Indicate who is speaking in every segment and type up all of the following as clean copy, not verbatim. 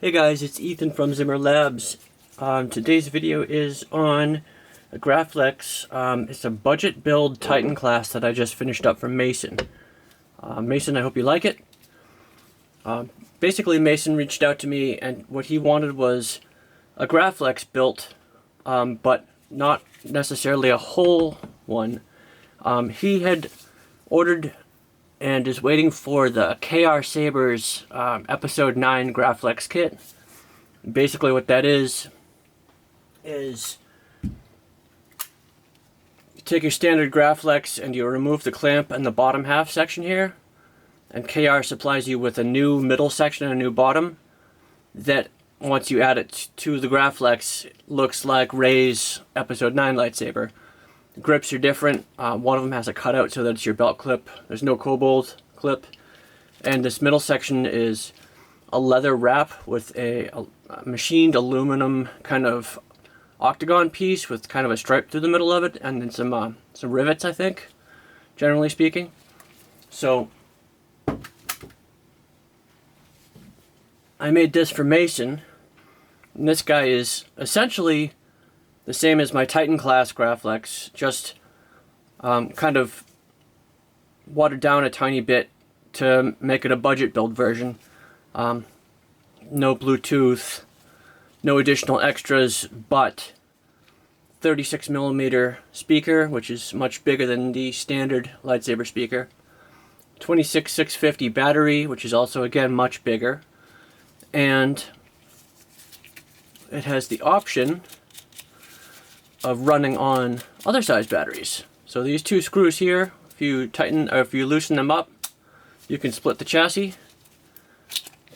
Speaker 1: Hey guys, it's Ethan from Zimmer Labs. Today's video is on a Graflex. It's a budget build Titan class that I just finished up from Mason. Mason, I hope you like it. Basically, Mason reached out to me and what he wanted was a Graflex built, but not necessarily a whole one. He had ordered and is waiting for the KR Sabers episode 9 Graflex kit. Basically what that is you take your standard Graflex and you remove the clamp and the bottom half section here, and KR supplies you with a new middle section and a new bottom that, once you add it to the Graflex, looks like Ray's episode 9 lightsaber. The grips are different. One of them has a cutout so that it's your belt clip. There's no kobold clip. And this middle section is a leather wrap with a machined aluminum kind of octagon piece with kind of a stripe through the middle of it, and then some rivets, I think, generally speaking. So I made this for Mason, and this guy is essentially the same as my Titan Class Graflex, just kind of watered down a tiny bit to make it a budget build version. No Bluetooth, no additional extras, but 36mm speaker, which is much bigger than the standard lightsaber speaker. 26650 battery, which is also again much bigger. And it has the option of running on other size batteries. So these two screws here, if you loosen them up, you can split the chassis,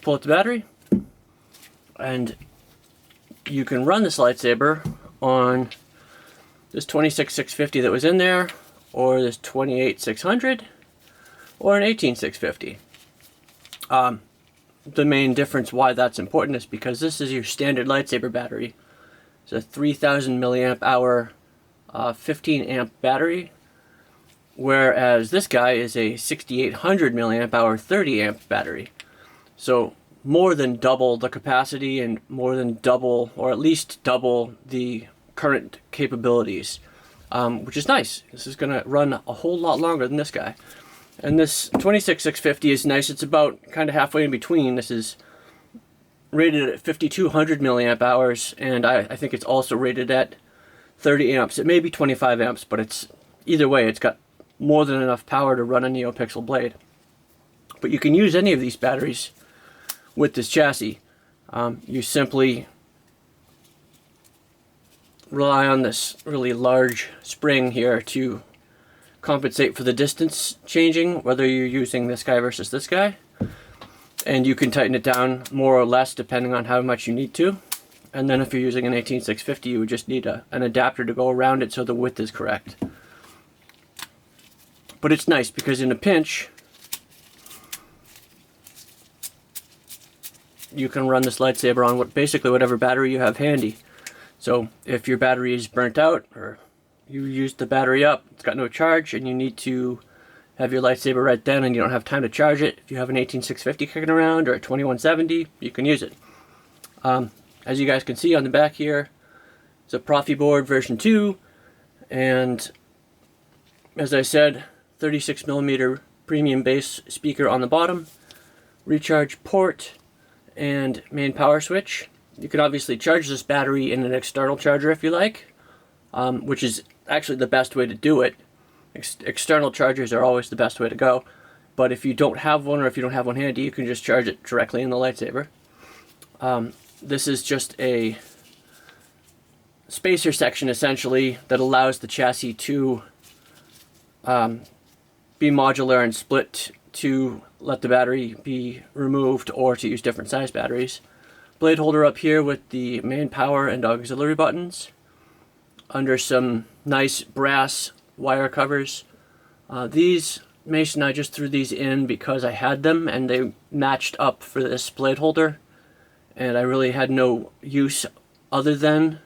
Speaker 1: pull out the battery, and you can run this lightsaber on this 26650 that was in there, or this 28600, or an 18650. The main difference why that's important is because this is your standard lightsaber battery. It's a 3000 milliamp hour 15 amp battery, whereas this guy is a 6800 milliamp hour 30 amp battery. So more than double the capacity and more than double, or at least double, the current capabilities, which is nice. This is going to run a whole lot longer than this guy. And this 26650 is nice. It's about kind of halfway in between. This is rated at 5200 milliamp hours, and I think it's also rated at 30 amps. It may be 25 amps, but it's either way, it's got more than enough power to run a Neopixel blade. But you can use any of these batteries with this chassis. You simply rely on this really large spring here to compensate for the distance changing, whether you're using this guy versus this guy. And you can tighten it down more or less depending on how much you need to. And then if you're using an 18650, you would just need an adapter to go around it so the width is correct. But it's nice because in a pinch, you can run this lightsaber on basically whatever battery you have handy. So if your battery is burnt out, or you used the battery up, it's got no charge, and you need to have your lightsaber right then and you don't have time to charge it, if you have an 18650 kicking around or a 2170, you can use it. As you guys can see on the back here, it's a Proffieboard version 2, and as I said, 36mm premium bass speaker on the bottom, recharge port, and main power switch. You can obviously charge this battery in an external charger if you like, which is actually the best way to do it. External chargers are always the best way to go, but if you don't have one, or if you don't have one handy, you can just charge it directly in the lightsaber. This is just a spacer section essentially that allows the chassis to be modular and split to let the battery be removed or to use different size batteries. Blade holder up here with the main power and auxiliary buttons under some nice brass wire covers. These, Mason, I just threw these in because I had them and they matched up for this blade holder, and I really had no use other than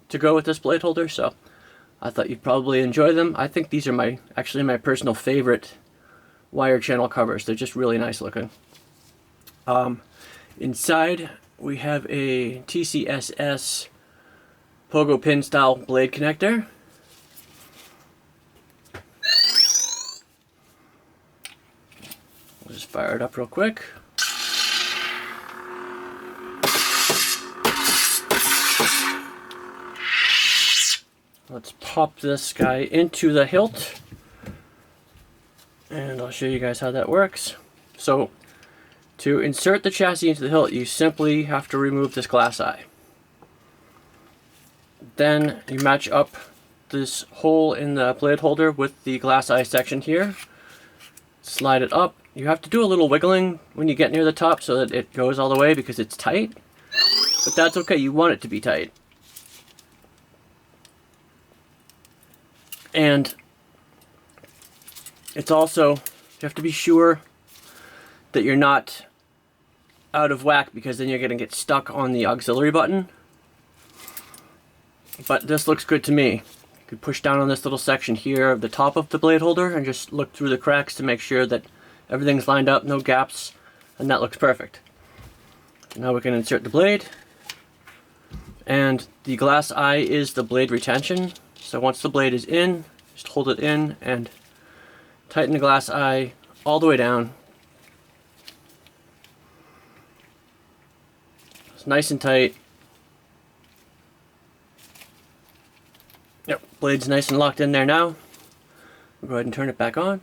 Speaker 1: to go with this blade holder, so I thought you'd probably enjoy them. I think these are actually my personal favorite wire channel covers. They're just really nice looking. Inside we have a TCSS pogo pin style blade connector. We'll just fire it up real quick. Let's pop this guy into the hilt, and I'll show you guys how that works. So, to insert the chassis into the hilt, you simply have to remove this glass eye. Then you match up this hole in the blade holder with the glass eye section here. Slide it up. You have to do a little wiggling when you get near the top so that it goes all the way because it's tight. But that's okay, you want it to be tight. And it's also, you have to be sure that you're not out of whack because then you're going to get stuck on the auxiliary button. But this looks good to me. You could push down on this little section here of the top of the blade holder and just look through the cracks to make sure that everything's lined up, no gaps, and that looks perfect. Now we can insert the blade. And the glass eye is the blade retention. So once the blade is in, just hold it in and tighten the glass eye all the way down. It's nice and tight. Yep, blade's nice and locked in there now. We'll go ahead and turn it back on.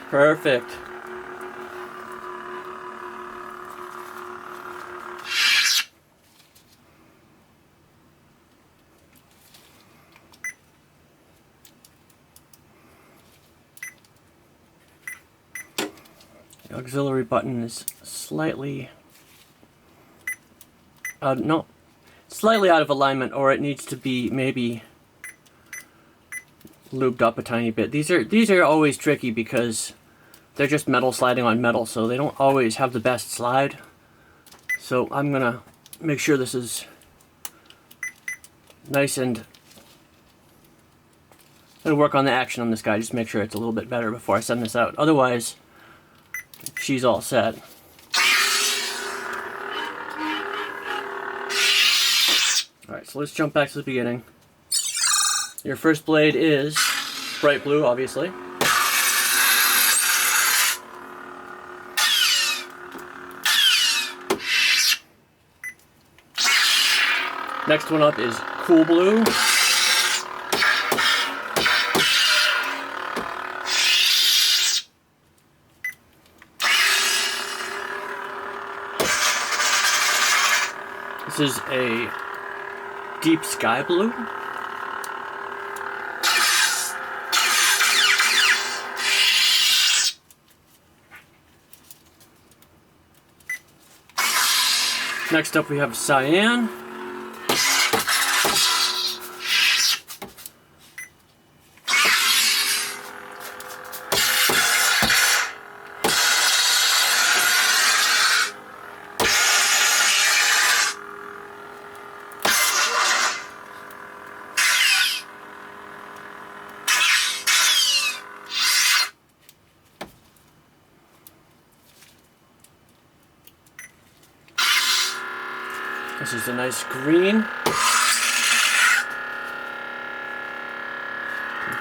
Speaker 1: Perfect. The auxiliary button is slightly slightly out of alignment, or it needs to be maybe lubed up a tiny bit. These are always tricky because they're just metal sliding on metal, so they don't always have the best slide. So I'm gonna make sure this is nice and I'm gonna work on the action on this guy, just make sure it's a little bit better before I send this out. Otherwise, she's all set. Alright, so let's jump back to the beginning. Your first blade is bright blue, obviously. Next one up is cool blue. This is a deep sky blue. Next up we have cyan. This is a nice green.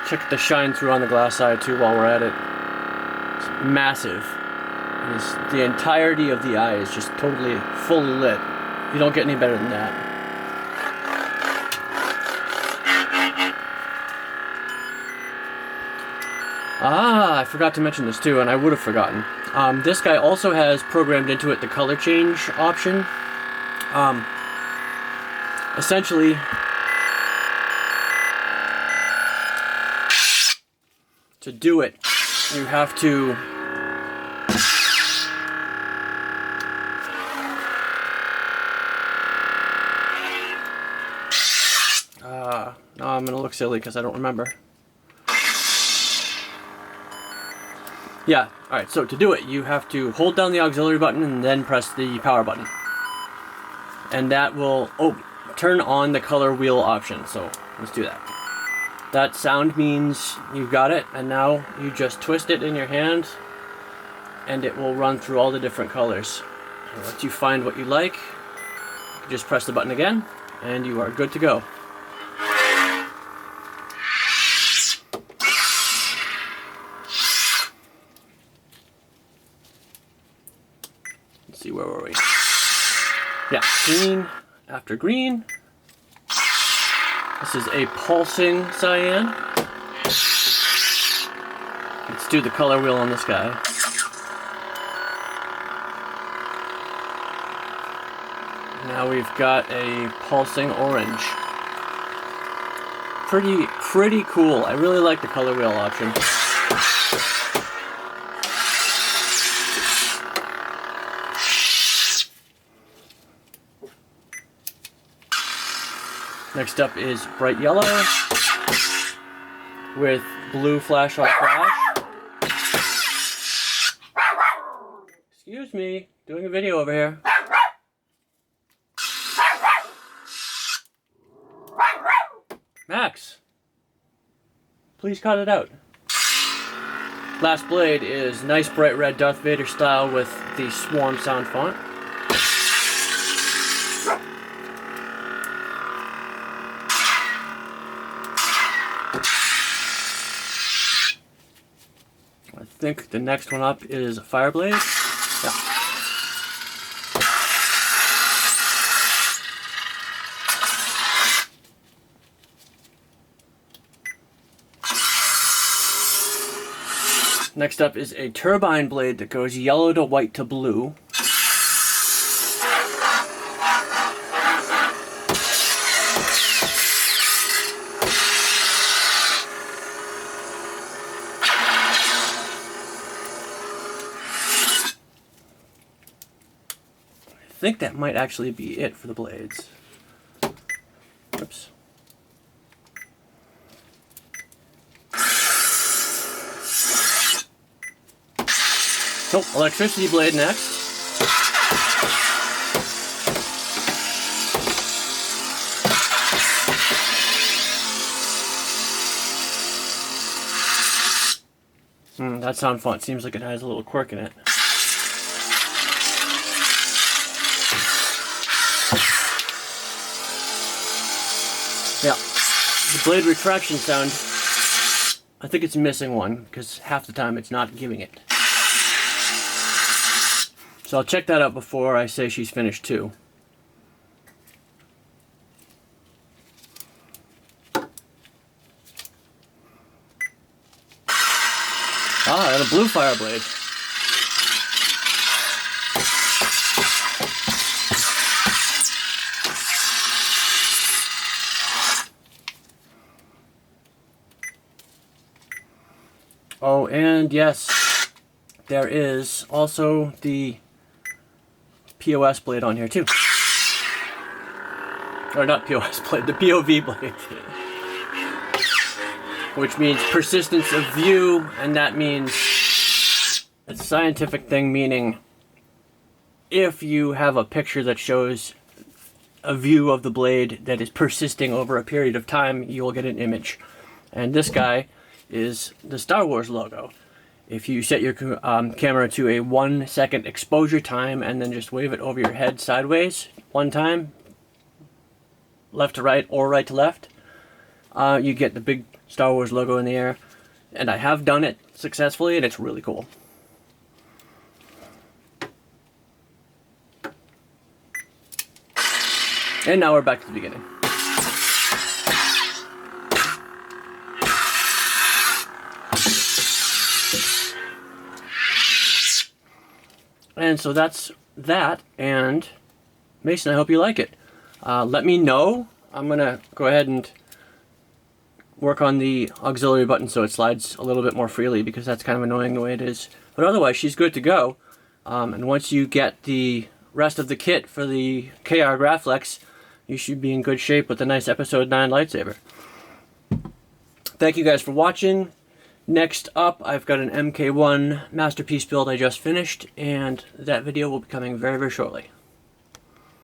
Speaker 1: Check the shine through on the glass eye too while we're at it. It's massive. The entirety of the eye is just totally fully lit. You don't get any better than that. Ah, I forgot to mention this too, and I would have forgotten. This guy also has programmed into it the color change option. Essentially, to do it, you have to now I'm gonna look silly because I don't remember. Yeah, alright, so to do it, you have to hold down the auxiliary button and then press the power button. And that will turn on the color wheel option. So let's do that. That sound means you've got it, and now you just twist it in your hand and it will run through all the different colors. And once you find what you like, you just press the button again, and you are good to go. Let's see, where were we? Yeah, green after green. This is a pulsing cyan. Let's do the color wheel on this guy. Now we've got a pulsing orange. Pretty cool. I really like the color wheel option. Next up is bright yellow with blue flash on flash. Excuse me, doing a video over here. Max, please cut it out. Last blade is nice bright red Darth Vader style with the Swarm sound font. I think the next one up is Fireblade. Yeah. Next up is a Turbine Blade that goes yellow to white to blue. I think that might actually be it for the blades. Oops. So, electricity blade next. That sound font seems like it has a little quirk in it. Yeah, the blade retraction sound, I think it's missing one because half the time it's not giving it. So I'll check that out before I say she's finished too. Ah, and a blue fire blade. Oh, and yes, there is also the POS blade on here too. Or not POS blade, the POV blade. Which means persistence of view, and that means it's a scientific thing, meaning if you have a picture that shows a view of the blade that is persisting over a period of time, you will get an image. And this guy is the Star Wars logo. If you set your camera to a 1 second exposure time and then just wave it over your head sideways one time, left to right or right to left, you get the big Star Wars logo in the air. And I have done it successfully, and it's really cool. And now we're back to the beginning. And so that's that, and Mason, I hope you like it. Let me know. I'm going to go ahead and work on the auxiliary button so it slides a little bit more freely, because that's kind of annoying the way it is. But otherwise, she's good to go. And once you get the rest of the kit for the KR Graflex, you should be in good shape with a nice Episode 9 lightsaber. Thank you guys for watching. Next up, I've got an MK1 masterpiece build I just finished, and that video will be coming very, very shortly.